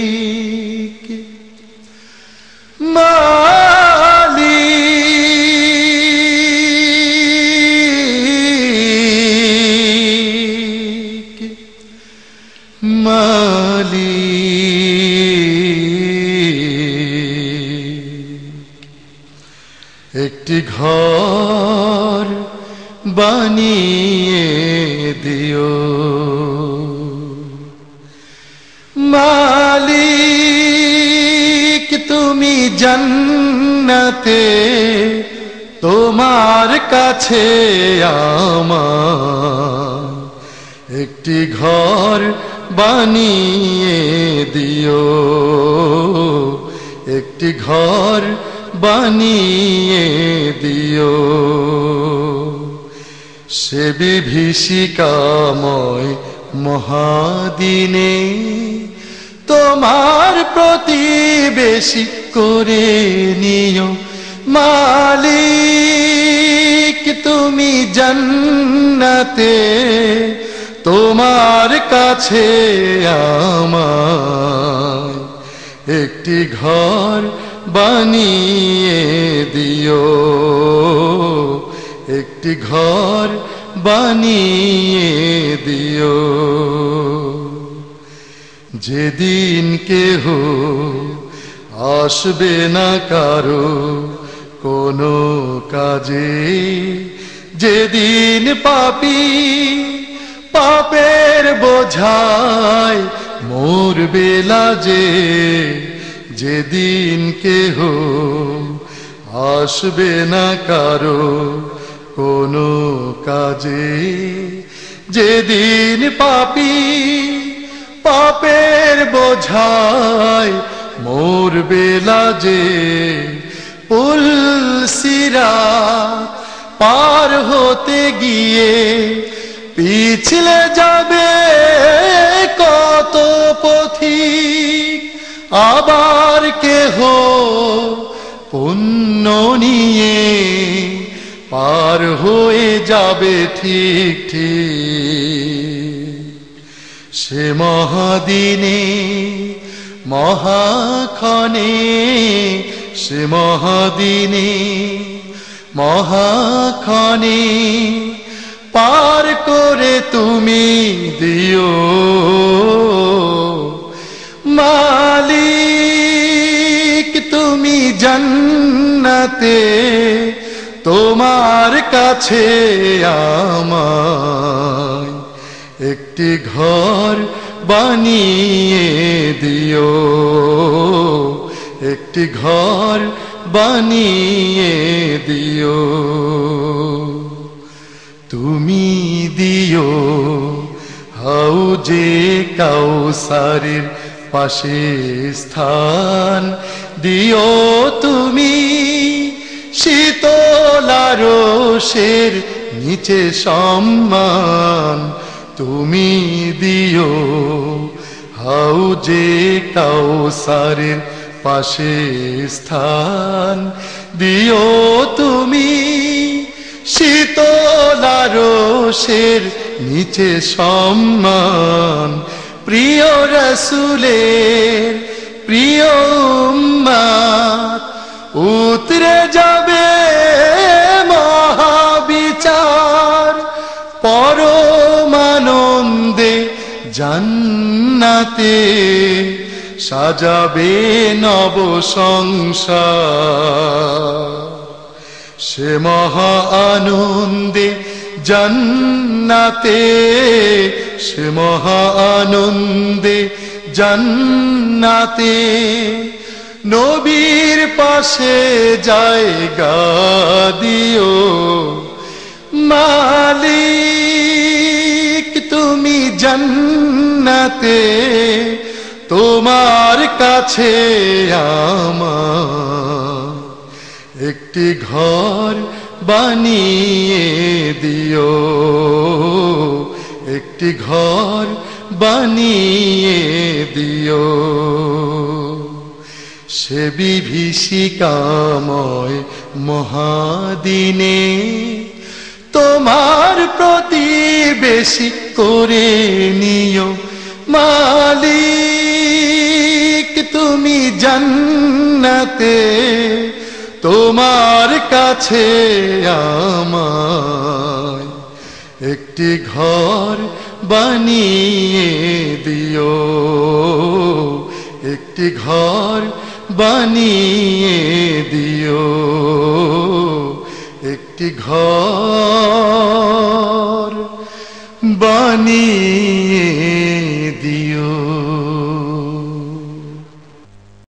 মালিক মালিক মালিক একটি ঘর বানিয়ে দিও মালিক তুমি জান্নাতে তোমার কাছে আমার একটি ঘর বানিয়ে দিও একটি ঘর বানিয়ে দিও সে বিভীষিকাময় মহাদিনে তোমার প্রতিবেশী করে নিও মালিক তুমি জান্নাতে তোমার কাছে আমার একটি ঘর বানিয়ে দিও একটি ঘর বানিয়ে দিও যেদিন কেহ আসবে না কারো কোনো কাজে যেদিন পাপী পাপের বোঝায় মরবে লাজে যেদিন কেহ আসবে না কারো কোনো কাজে যেদিন পাপী পাপের বোঝায় মরবে লাজে পুল সিরাত পার হতে গিয়ে পিছলে যাবে কত পথিক আবার কেহ পুণ্য নিয়ে পার হয়ে যাবে ঠিক ঠিক সে মহাদিনে মহাক্ষণে সে মহাদিনে মহাক্ষণে পার করে তুমি দিও মালিক তুমি জান্নাতে তোমার কাছে আমায় একটি ঘর বানিয়ে দিও একটি ঘর বানিয়ে দিও তুমি দিও হাউজে কাউসারের পাশে স্থান দিও তুমি শীতলারসের নিচে সম্মান তুমি দিও হাউজে কাউসারের পাশে স্থান দিও তুমি শীতলারসের নিচে সম্মান প্রিয় রাসূলের প্রিয় উম্মত উতরে যাবে মহাবিচার পরমানন্দে জান্নাতে সাজাবে নব সংসার সে মহা আনন্দে জান্নাতে সে মহা আনন্দে জান্নাতে নবীর পাশে জায়গা দিও মালিক তুমি জান্নাতে তোমার কাছে আমার একটি ঘর বানিয়ে দিও একটি ঘর বানিয়ে দিও সে বিভীষিকাময় মহাদিনে তোমার প্রতিবেশী করে নিও মালিক তুমি জান্নাতে তোমার কাছে আমায় একটি ঘর বানিয়ে দিও একটি ঘর বানিয়ে দিও একটি ঘর বানিয়ে